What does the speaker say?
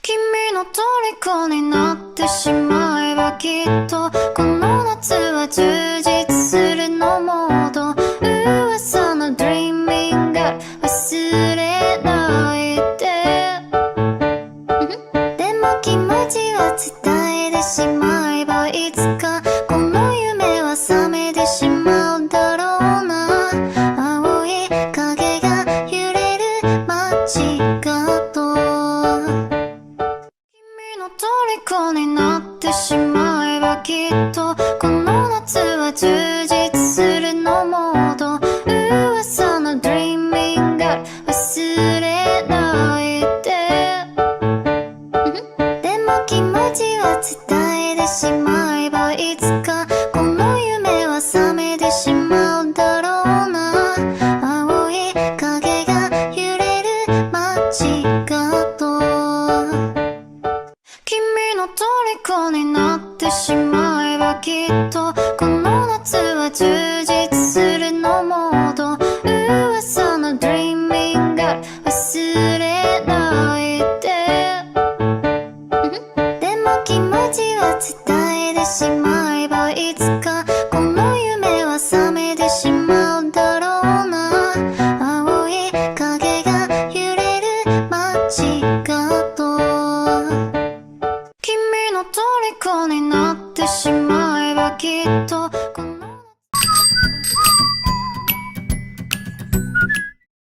君の虜になってしまえばきっとこの夏は充実するのモード噂の Dreaming Girl 忘れないででも気持ちは伝えてしまえばいつかこの夢は覚めてしまうだろうな青い影が揺れる街角君の虜になってしまえばきっとこの夏は充実するのモード噂の Dreaming Girl 忘れないででも気持ちは伝えてしまえばいつかこの夢は覚めてしまうだろうな青い影が揺れる街角君の虜になってしまえばきっとこの夏は充実するのモード噂の Dreaming Girl 忘れないででも気持ちは伝えてしまえばいつか